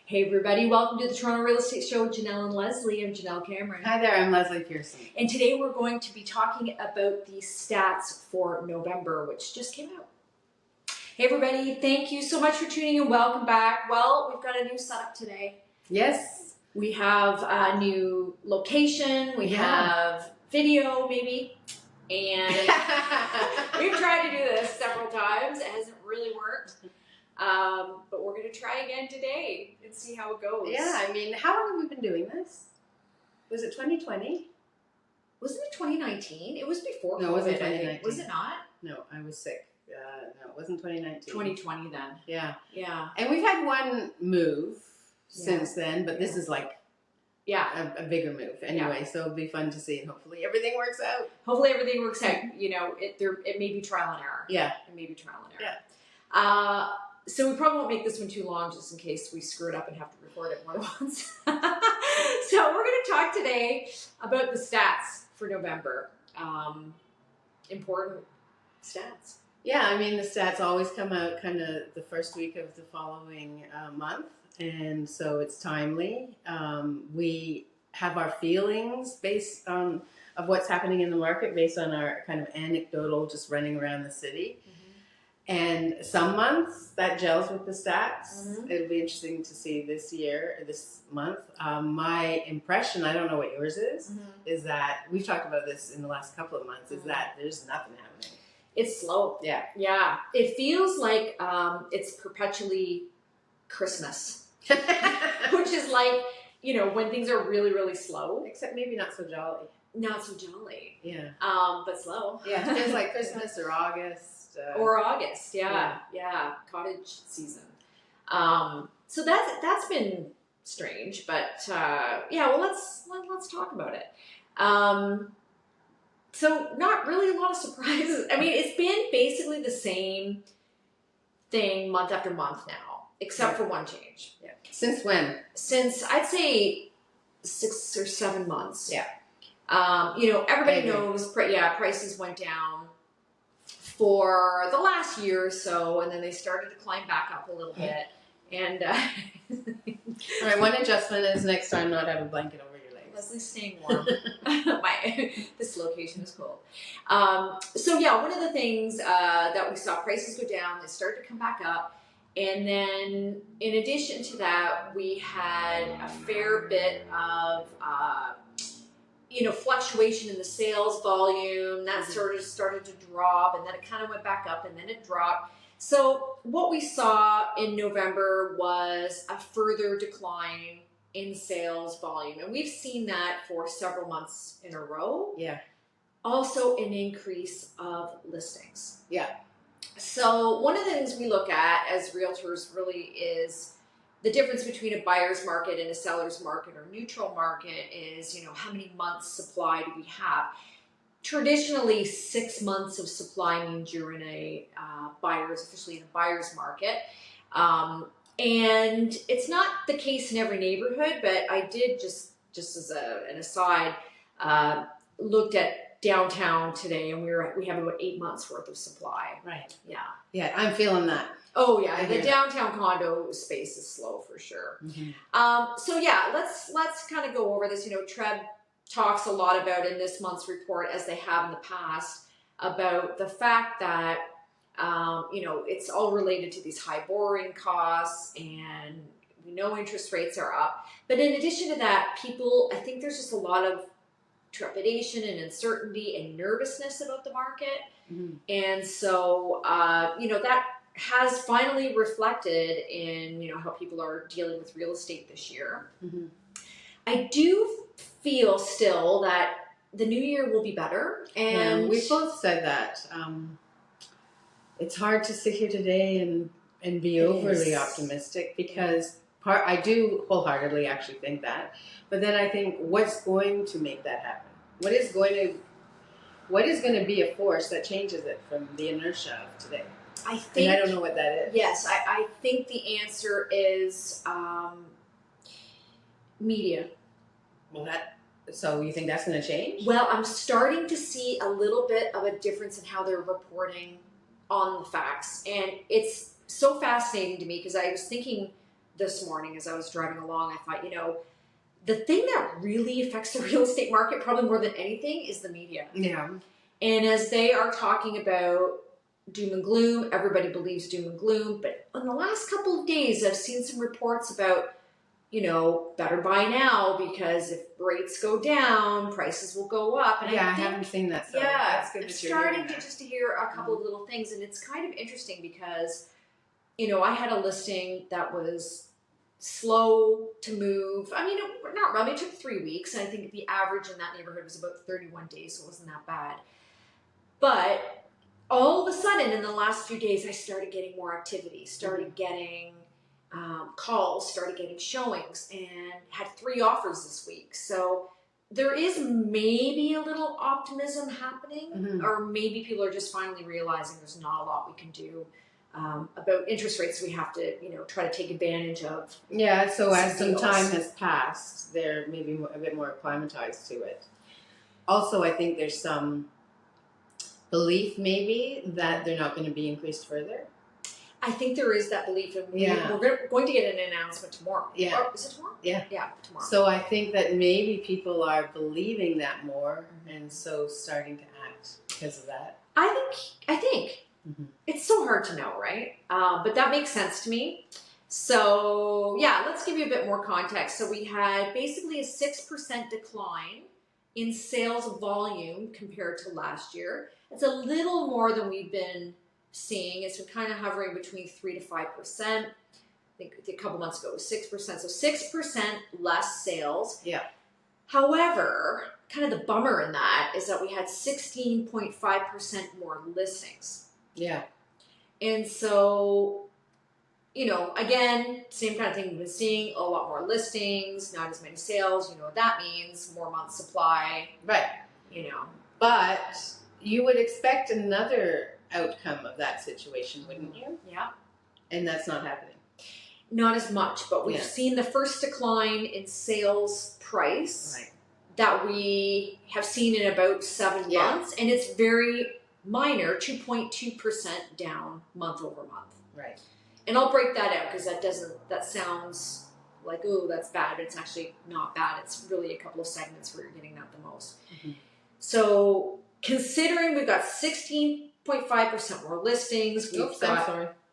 Hey everybody, welcome to the Toronto Real Estate Show with Jenelle and Leslie. I'm Jenelle Cameron. Hi there, I'm Leslie Pearson. And today we're going to be talking about the stats for November, which just came out. Hey everybody, thank you so much for tuning in. Welcome back. Well, we've got a new setup today. Yes. We have a new location, we have video maybe, and we've tried to do this several times. It hasn't really worked. But we're going to try again today and see how it goes. Yeah, I mean, how long have we been doing this? Was it 2020? Wasn't it 2019? It was before No, COVID, it wasn't I think. 2019. Was it not? No, I was sick. No, it wasn't 2019. 2020 then. Yeah. Yeah. And we've had one move since then, but this is like a bigger move anyway, so it'll be fun to see, and hopefully everything works out. Hopefully everything works out. You know, it may be trial and error. Yeah. It may be trial and error. Yeah. So we probably won't make this one too long just in case we screw it up and have to record it more than once. So we're going to talk today about the stats for November. Important stats. Yeah, I mean, the stats always come out kind of the first week of the following month, and so it's timely. We have our feelings based on of what's happening in the market based on our kind of anecdotal just running around the city. And some months that gels with the stats. It'll be interesting to see this month. My impression, I don't know what yours is that we've talked about this in the last couple of months, is that there's nothing happening. It's slow. Yeah. Yeah. It feels like it's perpetually Christmas, which is like, you know, when things are really, really slow. Except maybe not so jolly. Not so jolly. Yeah. But slow. Yeah, it feels like Christmas or August. Or August, yeah, cottage season. So that's been strange, but well, let's talk about it. So not really a lot of surprises. I mean, it's been basically the same thing month after month now, except for one change. Yeah. Since when? Since I'd say 6 or 7 months. Yeah. You know, everybody knows. Prices went down for the last year or so, and then they started to climb back up a little bit. And all right, one adjustment is next time not have a blanket over your legs. Leslie's staying warm. This location is cold. So yeah, one of the things that we saw, prices go down, they started to come back up, and then in addition to that, we had a fair bit of fluctuation in the sales volume. That sort of started to drop, and then it kind of went back up, and then it dropped. So what we saw in November was a further decline in sales volume, and we've seen that for several months in a row. Yeah. Also an increase of listings. Yeah. So one of the things we look at as realtors really is the difference between a buyer's market and a seller's market or neutral market is, you know, how many months supply do we have? Traditionally, 6 months of supply means you're in a officially in a buyer's market. And it's not the case in every neighborhood, but I did just as an aside, looked at downtown today, and we have about 8 months worth of supply. Right. Yeah. Yeah, I'm feeling that. Oh yeah, the downtown condo space is slow for sure. So yeah, let's kind of go over this. You know, TREB talks a lot about in this month's report, as they have in the past, about the fact that it's all related to these high borrowing costs, and we know interest rates are up. But in addition to that, I think there's just a lot of trepidation and uncertainty and nervousness about the market, and so that has finally reflected in how people are dealing with real estate this year. I do feel still that the new year will be better, and we both said that. It's hard to sit here today and be overly optimistic, because I do wholeheartedly actually think that, but then I think, what's going to make that happen? What is going to be a force that changes it from the inertia of today? I don't know what that is. Yes, I think the answer is media. Well, so you think that's going to change? Well, I'm starting to see a little bit of a difference in how they're reporting on the facts, and it's so fascinating to me, because I was thinking this morning as I was driving along. I thought, the thing that really affects the real estate market, probably more than anything, is the media. Yeah. And as they are talking about doom and gloom, everybody believes doom and gloom. But in the last couple of days, I've seen some reports about, better buy now because if rates go down, prices will go up. And I haven't seen that. So that's good. I'm that you're starting to hear a couple of little things, and it's kind of interesting because, I had a listing that was slow to move. I mean, not really. It took 3 weeks, and I think the average in that neighborhood was about 31 days, so it wasn't that bad. But all of a sudden, in the last few days, I started getting more activity, started getting calls, started getting showings, and had 3 offers this week. So there is maybe a little optimism happening, or maybe people are just finally realizing there's not a lot we can do about interest rates. We have to, try to take advantage of. Yeah, so as some deals. time has passed, they're maybe a bit more acclimatized to it. Also, I think there's some belief maybe that they're not going to be increased further. I think there is that belief, and Yeah. we're going to get an announcement tomorrow. Yeah. Or, is it tomorrow? Yeah. Yeah, tomorrow. So I think that maybe people are believing that more, and so starting to act because of that. I think. It's so hard to know, right? But that makes sense to me. So yeah, let's give you a bit more context. So we had basically a 6% decline in sales volume compared to last year. It's a little more than we've been seeing. It's been kind of hovering between 3 to 5%. I think a couple months ago it was 6%. So 6% less sales. Yeah. However, kind of the bummer in that is that we had 16.5% more listings. Yeah. And so, again, same kind of thing we've been seeing, a lot more listings, not as many sales. You know what that means, more months supply. Right. But you would expect another outcome of that situation, wouldn't you? Yeah. And that's not happening. Not as much, but we've seen the first decline in sales price that we have seen in about 7 months, and it's very minor, 2.2% down month over month. Right. And I'll break that out because that sounds like, oh, that's bad, but it's actually not bad. It's really a couple of segments where you're getting that the most. So considering we've got 16.5% more listings,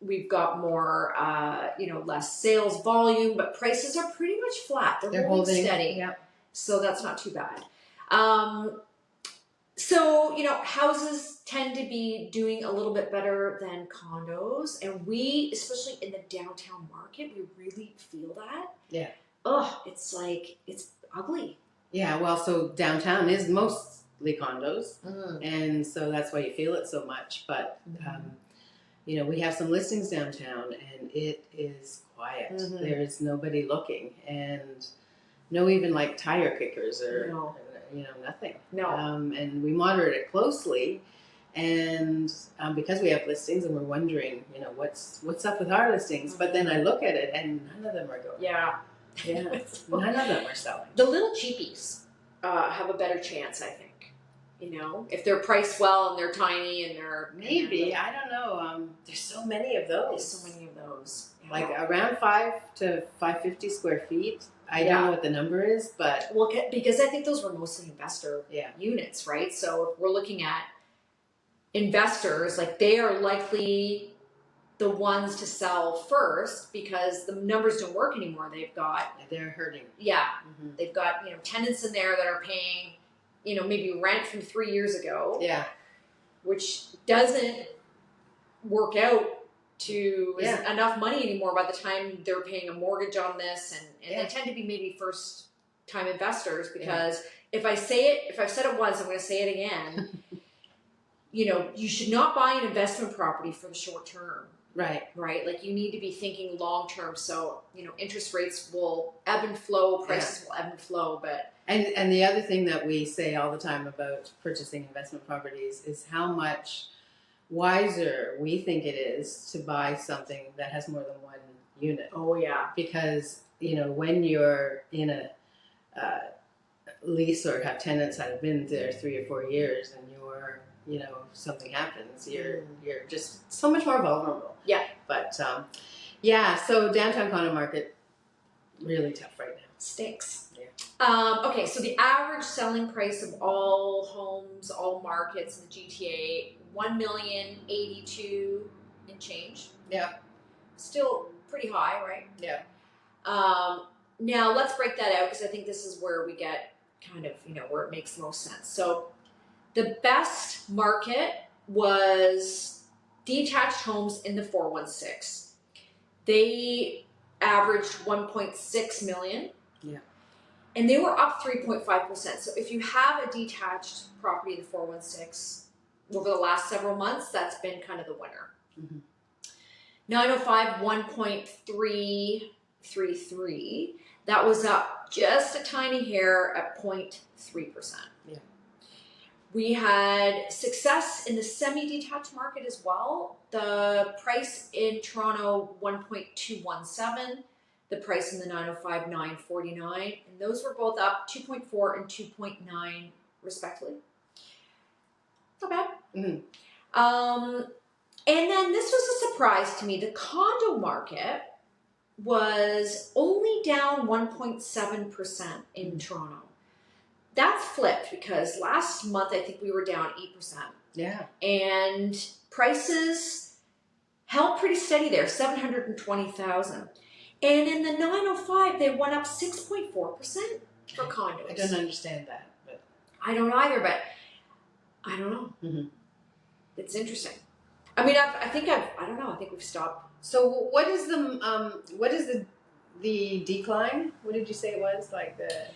we've got more, less sales volume, but prices are pretty much flat. They're holding steady. Yep. So that's not too bad. So, houses tend to be doing a little bit better than condos. And we, especially in the downtown market, we really feel that. Yeah. It's ugly. Yeah, well, so downtown is mostly condos. And so that's why you feel it so much. But, we have some listings downtown and it is quiet. There's nobody looking. And no even like tire kickers or... nothing. No. And we monitor it closely, and because we have listings, and we're wondering, what's up with our listings. But then I look at it, and none of them are going. Yeah. None of them are selling. The little cheapies have a better chance, I think. If they're priced well and they're tiny and they're I don't know. There's so many of those. There's so many of those. Yeah. Like around 5 to 550 square feet. I don't know what the number is, but... Well, because I think those were mostly investor units, right? So if we're looking at investors, they are likely the ones to sell first because the numbers don't work anymore. They're hurting. Yeah. They've got, tenants in there that are paying, maybe rent from 3 years ago. Yeah. Which doesn't work out to enough money anymore by the time they're paying a mortgage on this, and they tend to be maybe first time investors because if I've said it once, I'm going to say it again. You should not buy an investment property for the short term. Right. You need to be thinking long term. So interest rates will ebb and flow, prices will ebb and flow, but and the other thing that we say all the time about purchasing investment properties is how much wiser we think it is to buy something that has more than one unit. Oh yeah. Because, when you're in a lease or have tenants that have been there 3 or 4 years and something happens, you're just so much more vulnerable. Yeah. But Yeah, so downtown condo market, really tough right now. Stinks. Yeah. Okay, so the average selling price of all homes, all markets in the GTA, $1,082,000 and change. Yeah. Still pretty high, right? Yeah. Now let's break that out because I think this is where we get kind of, where it makes most sense. So the best market was detached homes in the 416. They averaged 1.6 million. Yeah. And they were up 3.5%. So if you have a detached property in the 416 over the last several months, that's been kind of the winner. Mm-hmm. 905, 1.333. That was up just a tiny hair at 0.3%. Yeah. We had success in the semi-detached market as well. The price in Toronto, 1.217. The price in the 905, 949. And those were both up 2.4 and 2.9 respectively. Not bad. Mm-hmm. And then this was a surprise to me. The condo market was only down 1.7% in Toronto. That's flipped because last month I think we were down 8%. Yeah. And prices held pretty steady there, 720,000. And in the 905 they went up 6.4% for condos. I don't understand that, but I don't either, but I don't know. Mm-hmm. It's interesting. I mean, I think we've stopped. So what is the decline? What did you say it was? Like It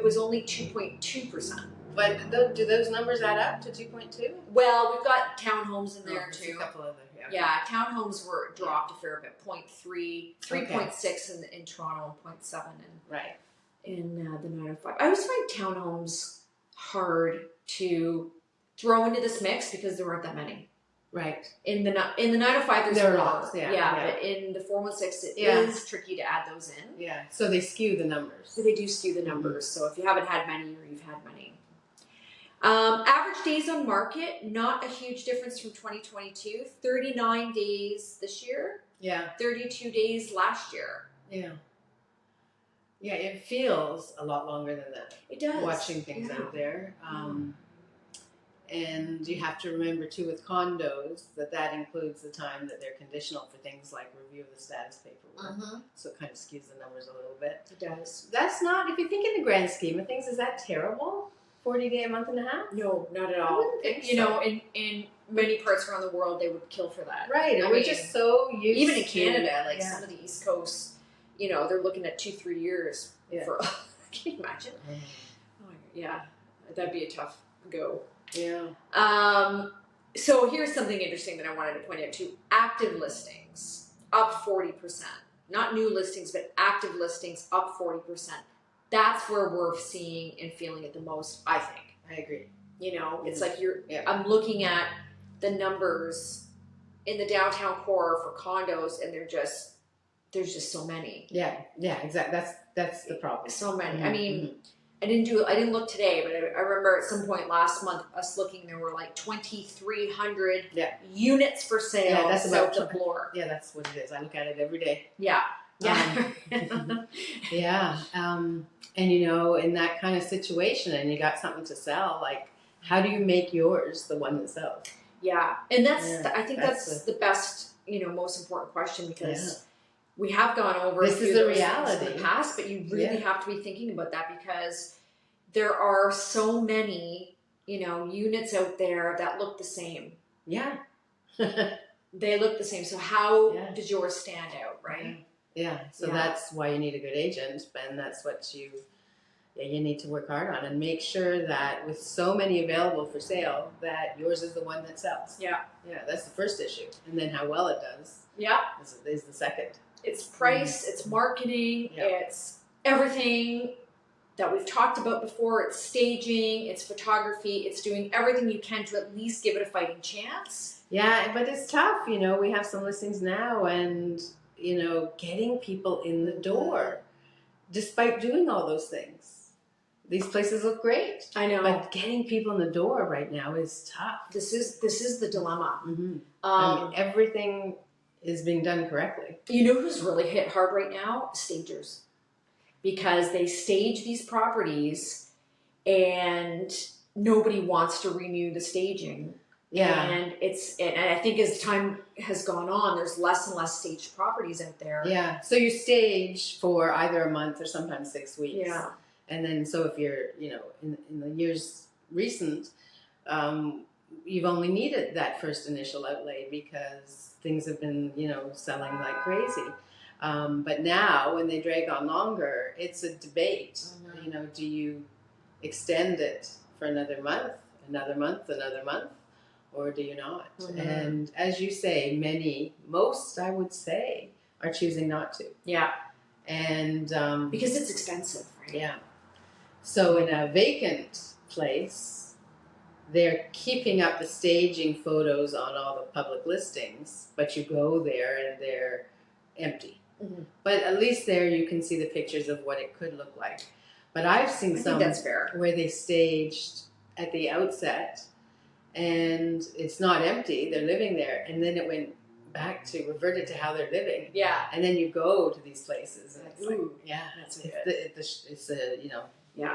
was only 2.2%. But do those numbers add up to 2.2? Well, we've got townhomes in there too. A couple of them, yeah. Townhomes were dropped a fair bit, 0.3, 3.6 in Toronto, and 0.7 in the 905. I always find townhomes hard to throw into this mix because there aren't that many. Right. In the 905, there are more. lots. Yeah. But in the 416, it is tricky to add those in. Yeah. So they skew the numbers. So they do skew the numbers. So if you haven't had many or you've had many. Average days on market, not a huge difference from 2022. 39 days this year. Yeah. 32 days last year. Yeah. Yeah, it feels a lot longer than that. It does. Watching things out there. And you have to remember too with condos that includes the time that they're conditional for things like review of the status paperwork. So it kind of skews the numbers a little bit. It does. That's not, if you think in the grand scheme of things, is that terrible? 40 day, a month and a half? No, not at all. I wouldn't think so. You know, in many parts around the world, they would kill for that. Right. We're just so used even in to, Canada, like some of the East Coast, they're looking at 2-3 years for. Can you imagine? Oh, yeah, that'd be a tough go. Yeah. So here's something interesting that I wanted to point out too. Active listings up 40%. Not new listings, but active listings up 40%. That's where we're seeing and feeling it the most, I think. I agree. It's like I'm looking at the numbers in the downtown core for condos, and there's just so many. Yeah, exactly. That's the problem. So many. I mean, I didn't look today, but I remember at some point last month us looking, there were like 2,300 units for sale. Yeah, that's about the Bloor. Yeah, that's what it is. I look at it every day. Yeah. And in that kind of situation, and you got something to sell, like how do you make yours the one that sells? Yeah, and I think that's the best, most important question, because we have gone over this is the reality in the past, but you really have to be thinking about that, because there are so many, units out there that look the same. Yeah. They look the same. So how does yours stand out, right? Yeah. So that's why you need a good agent, and that's what you need to work hard on, and make sure that with so many available for sale, that yours is the one that sells. Yeah. Yeah, that's the first issue. And then how well it does is the second. It's price, it's marketing, it's everything that we've talked about before. It's staging, it's photography, it's doing everything you can to at least give it a fighting chance. Yeah, but it's tough. We have some listings now, and getting people in the door, despite doing all those things. These places look great. I know, but getting people in the door right now is tough. This is the dilemma. I mean, everything is being done correctly. You know who's really hit hard right now? Stagers. Because they stage these properties and nobody wants to renew the staging. Yeah. And I think as time has gone on, there's less and less staged properties out there. Yeah. So you stage for either a month or sometimes 6 weeks. Yeah. And then, so if you're, in the years recent, you've only needed that first initial outlay because things have been, selling like crazy. But now, when they drag on longer, it's a debate. Mm-hmm. Do you extend it for another month, another month, or do you not? Mm-hmm. And as you say, most I would say, are choosing not to. Yeah. And because it's expensive, right? Yeah. So in a vacant place, they're keeping up the staging photos on all the public listings, but you go there and they're empty. Mm-hmm. But at least there you can see the pictures of what it could look like. But I've seen some that's fair. Where they staged at the outset and it's not empty, they're living there, and then it went back to reverted to how they're living. Yeah. And then you go to these places and that's it's like, yeah, that's it's a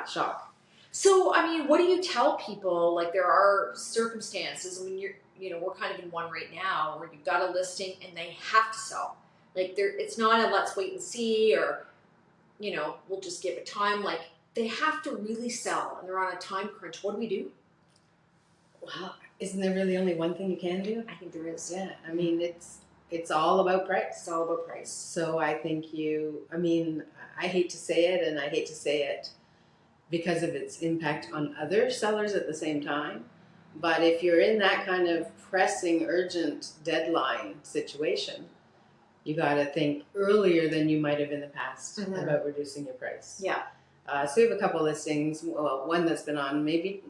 shock. So, I mean, what do you tell people? Like, there are circumstances when we're kind of in one right now where you've got a listing and they have to sell. Like, it's not a let's wait and see, or, we'll just give it time. Like, they have to really sell and they're on a time crunch. What do we do? Well, isn't there really only one thing you can do? I think there is. Yeah. I mean, it's all about price. It's all about price. So I think I hate to say it, and I hate to say it because of its impact on other sellers at the same time. But if you're in that kind of pressing, urgent deadline situation, you got to think earlier than you might have in the past about reducing your price. Yeah. So we have a couple listings. Well, one that's been on maybe,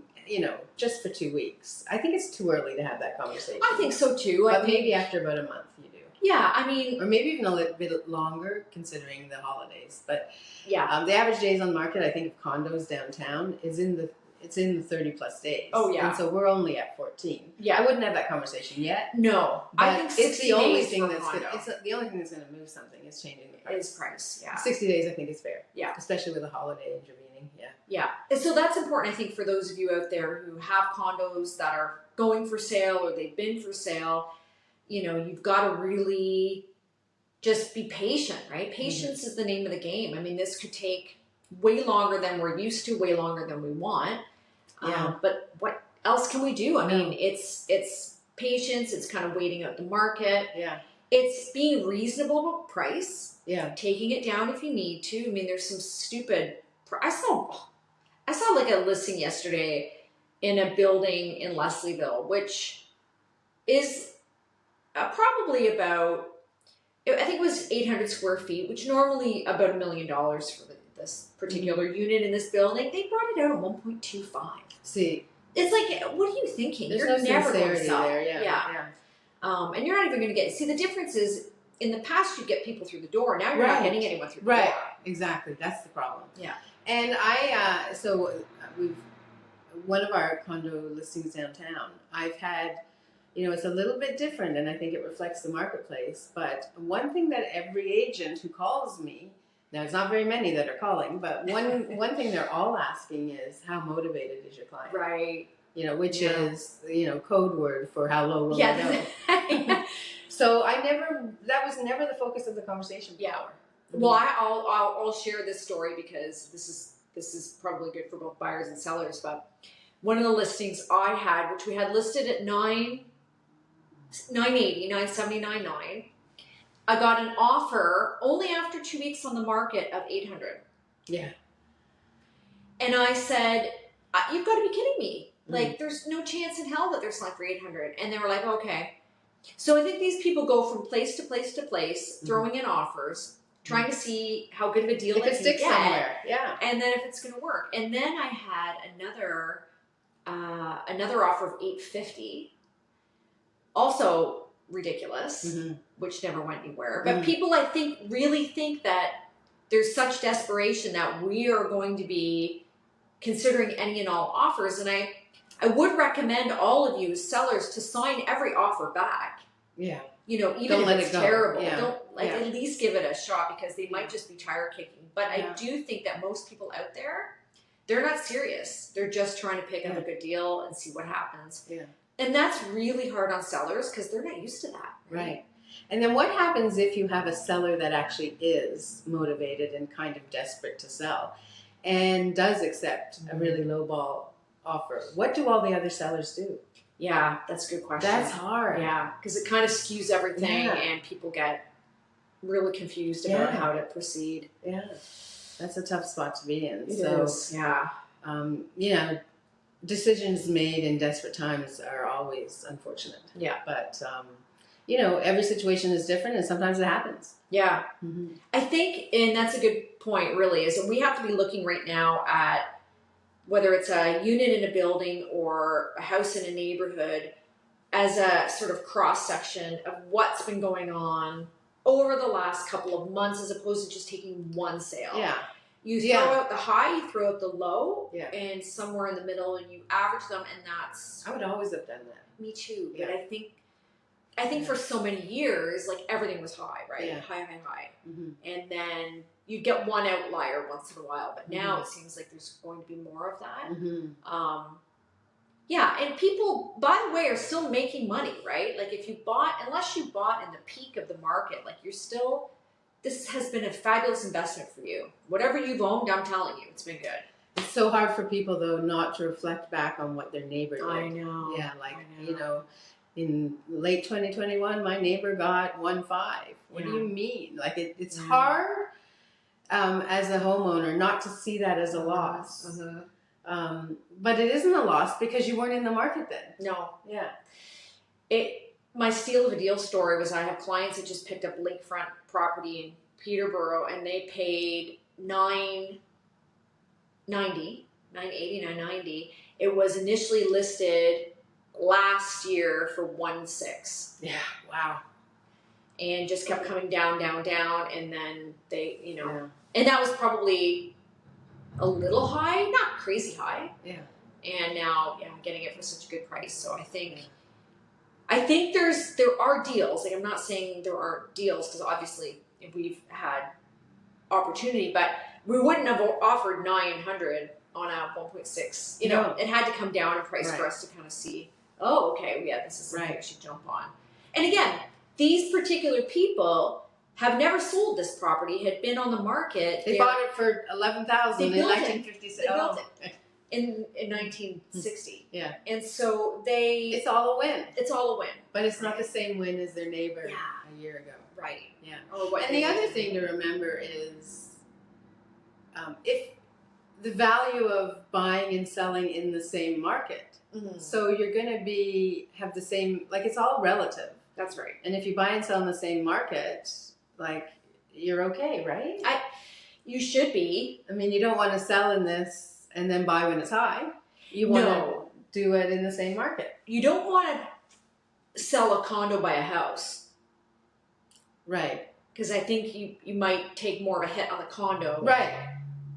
just for 2 weeks. I think it's too early to have that conversation. I think so too. But maybe after about a month you do. Yeah, I mean, or maybe even a little bit longer considering the holidays. But yeah, the average days on market, I think, of condos downtown is in the 30 plus days. Oh yeah, and so we're only at 14. Yeah, I wouldn't have that conversation yet. No, I think it's the only thing that's the only thing that's going to move something is changing the price. Is price. Yeah, 60 days I think is fair. Yeah, especially with a holiday intervening. Yeah. Yeah, and so that's important, I think, for those of you out there who have condos that are going for sale or they've been for sale. You've got to really just be patient, right? Patience is the name of the game. I mean, this could take way longer than we're used to, way longer than we want. Yeah. But what else can we do? I mean, it's patience. It's kind of waiting out the market. Yeah. It's being reasonable about price. Yeah. Taking it down if you need to. I mean, there's some stupid. I saw like a listing yesterday in a building in Leslieville, which is probably about, I think it was 800 square feet, which normally about $1 million for this particular unit in this building. They brought it out at 1.25. See, it's like, what are you thinking? There's You're no never going to sincerity sell. there. Yeah. And you're not even going to get. See, the difference is in the past you get people through the door. Now you're not getting anyone through the door. Right. Exactly. That's the problem. Yeah. And we've one of our condo listings downtown. I've had, it's a little bit different, and I think it reflects the marketplace. But one thing that every agent who calls me, now it's not very many that are calling, but one thing they're all asking is, how motivated is your client? Right. Which is code word for how low will they go. So that was never the focus of the conversation before. Yeah. Well, I'll share this story because this is probably good for both buyers and sellers. But one of the listings I had, which we had listed at $979.9, I got an offer only after 2 weeks on the market of $800. Yeah. And I said, "You've got to be kidding me! Like, there's no chance in hell that they're selling for $800." And they were like, "Okay." So I think these people go from place to place to place, throwing in offers, trying to see how good of a deal if it sticks somewhere. Yeah. And then if it's going to work. And then I had another offer of $850, also ridiculous, which never went anywhere. But people, I think, really think that there's such desperation that we are going to be considering any and all offers. And I would recommend all of you sellers to sign every offer back. Yeah. you know, even Don't if let it's it go. terrible, Yeah. don't at least give it a shot, because they might just be tire kicking. But Yeah. I do think that most people out there, they're not serious. They're just trying to pick up a good deal and see what happens. Yeah. And that's really hard on sellers because they're not used to that. Right. And then what happens if you have a seller that actually is motivated and kind of desperate to sell and does accept a really low ball offer? What do all the other sellers do? Yeah, that's a good question. That's hard. Yeah, because it kind of skews everything, and people get really confused about how to proceed. Yeah, that's a tough spot to be in. It is. Yeah. You know, decisions made in desperate times are always unfortunate. Yeah. But, you know, every situation is different, and sometimes it happens. Yeah. I think, and that's a good point, really, is that we have to be looking right now at whether it's a unit in a building or a house in a neighborhood as a sort of cross-section of what's been going on over the last couple of months, as opposed to just taking one sale. Yeah. You throw out the high, you throw out the low, and somewhere in the middle, and you average them, and that's... I would always have done that. Me too, but I think for so many years, like, everything was high, right? Yeah. High. And then you'd get one outlier once in a while, but now it seems like there's going to be more of that. Yeah, and people, by the way, are still making money, right? Like, if you bought, unless you bought in the peak of the market, like, you're still, this has been a fabulous investment for you. Whatever you've owned, I'm telling you, it's been good. It's so hard for people, though, not to reflect back on what their neighbor did. I know. Yeah, like, you know, in late 2021, my neighbor got 1.5. What do you mean? Like, it's hard as a homeowner not to see that as a loss. But it isn't a loss because you weren't in the market then. No. Yeah. My steal of a deal story was, I have clients that just picked up lakefront property in Peterborough, and they paid $980. It was initially listed last year for 1.6. Yeah. Wow. And just kept coming down, and then they, you know, and that was probably a little high, not crazy high. Yeah. And now, I'm getting it for such a good price. So I think there are deals. Like, I'm not saying there aren't deals, because obviously we've had opportunity, but we wouldn't have offered 900 on a 1.6. You know, it had to come down in price for us to kind of see, oh, okay, this is something I should jump on. And again, these particular people have never sold this property, had been on the market. They bought it for $11,000 in 1956. They built it in 1960. Yeah. And so it's all a win. It's all a win. But it's not the same win as their neighbor a year ago. Right. Yeah. And the other thing to remember is if the value of buying and selling in the same market. So you're going to have the same, like, it's all relative. That's right. And if you buy and sell in the same market, like, you're okay, right? You should be. I mean, you don't want to sell in this and then buy when it's high. You want to do it in the same market. You don't want to sell a condo by a house. Right. Because I think you might take more of a hit on the condo.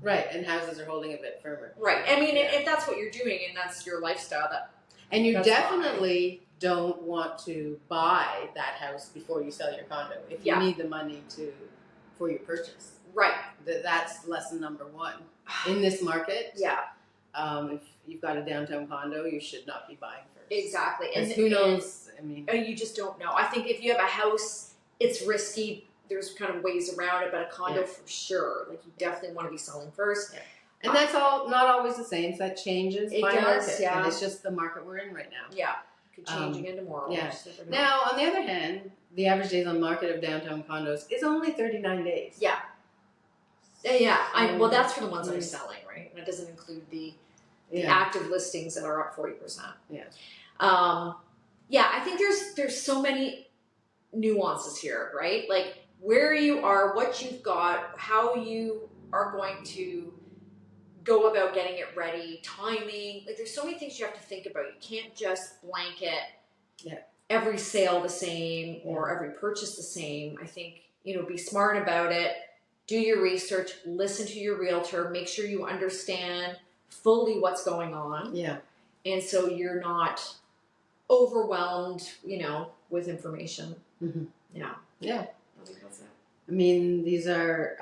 Right, and houses are holding a bit firmer. Right. I mean, if that's what you're doing and that's your lifestyle, and you definitely don't want to buy that house before you sell your condo if you need the money for your purchase. Right. That's lesson number one. In this market, if you've got a downtown condo, you should not be buying first. Exactly. And who knows? I mean, you just don't know. I think if you have a house, it's risky. There's kind of ways around it, but a condo for sure. Like, you definitely want to be selling first. Yeah. And that's all not always the same. So that changes by market. Yeah. And it's just the market we're in right now. Yeah. Could change again tomorrow. Yeah. Now, on the other hand, the average days on market of downtown condos is only 39 days. Yeah. Yeah. Well, that's for the ones that are selling, right? And it doesn't include the active listings that are up 40%. Yeah. I think there's so many nuances here, right? Like, where you are, what you've got, how you are going to go about getting it ready, timing. Like, there's so many things you have to think about. You can't just blanket every sale the same or every purchase the same. I think, be smart about it. Do your research, listen to your realtor, make sure you understand fully what's going on. Yeah. And so you're not overwhelmed, with information. Mm-hmm. Yeah. Yeah. I think that's it. I mean, these are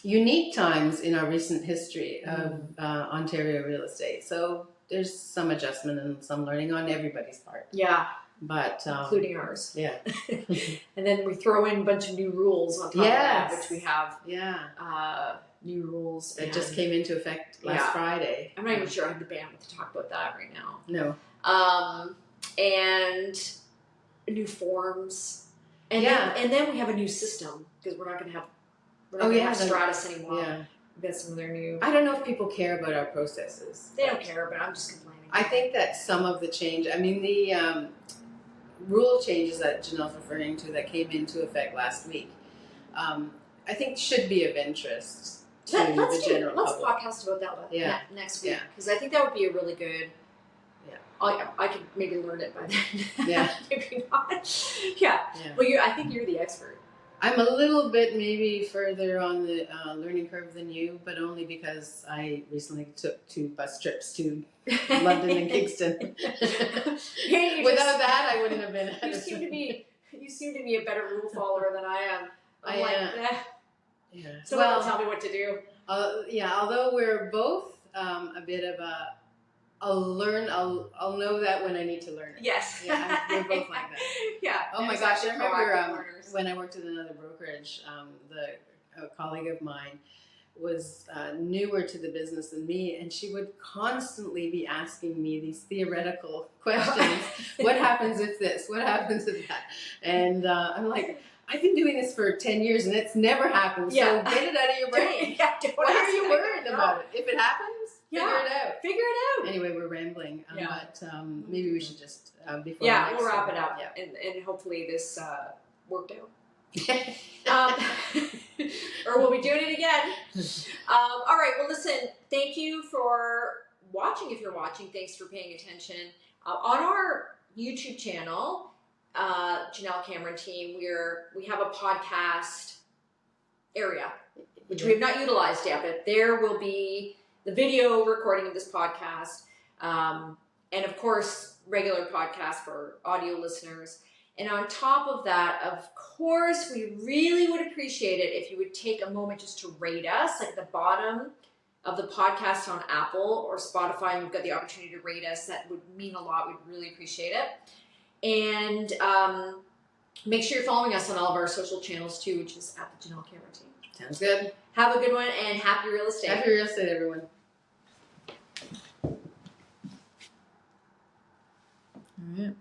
unique times in our recent history of Ontario real estate. So there's some adjustment and some learning on everybody's part. Yeah. But including ours. Yeah. And then we throw in a bunch of new rules on top of that, which we have. Yeah. New rules. That just came into effect last Friday. I'm not even sure I have the bandwidth to talk about that right now. No. And new forms. And then we have a new system because we're not going to have Stratus anymore. Yeah. We've got some of their new. I don't know if people care about our processes. They don't care, but I'm just complaining. I think that some of the change, I mean, the rule changes that Jenelle's referring to that came into effect last week, I think should be of interest to the general public. Let's podcast about that next week, because I think that would be a really good. Yeah, I could maybe learn it by then. Yeah, maybe not. Yeah. Well, I think you're the expert. I'm a little bit maybe further on the learning curve than you, but only because I recently took 2 bus trips to London and Kingston. Without that, I wouldn't have been. You seem to be a better rule follower than I am. I'm like, yeah. Someone will tell me what to do. Although we're both a bit of a, I'll know that when I need to learn it. Yes. Yeah, we're both like that. Yeah. Oh my gosh, I remember when I worked at another brokerage, a colleague of mine was newer to the business than me, and she would constantly be asking me these theoretical questions. What happens if this? What happens if that? And I'm like, I've been doing this for 10 years and it's never happened. So get it out of your brain. Why are you worried about it? If it happens, figure it out. Anyway, we're rambling, but maybe we should just before. Yeah, we'll wrap it up, and hopefully this worked out. Or we'll be doing it again. All right. Well, listen. Thank you for watching. If you're watching, thanks for paying attention. On our YouTube channel, Jenelle Cameron team, we have a podcast area, which we have not utilized yet, but there will be the video recording of this podcast, and of course, regular podcast for audio listeners. And on top of that, of course, we really would appreciate it if you would take a moment just to rate us at the bottom of the podcast on Apple or Spotify, and you've got the opportunity to rate us. That would mean a lot. We'd really appreciate it. And make sure you're following us on all of our social channels too, which is at the Jenelle Cameron team. Sounds good. Have a good one and happy real estate. Happy real estate, everyone. All right.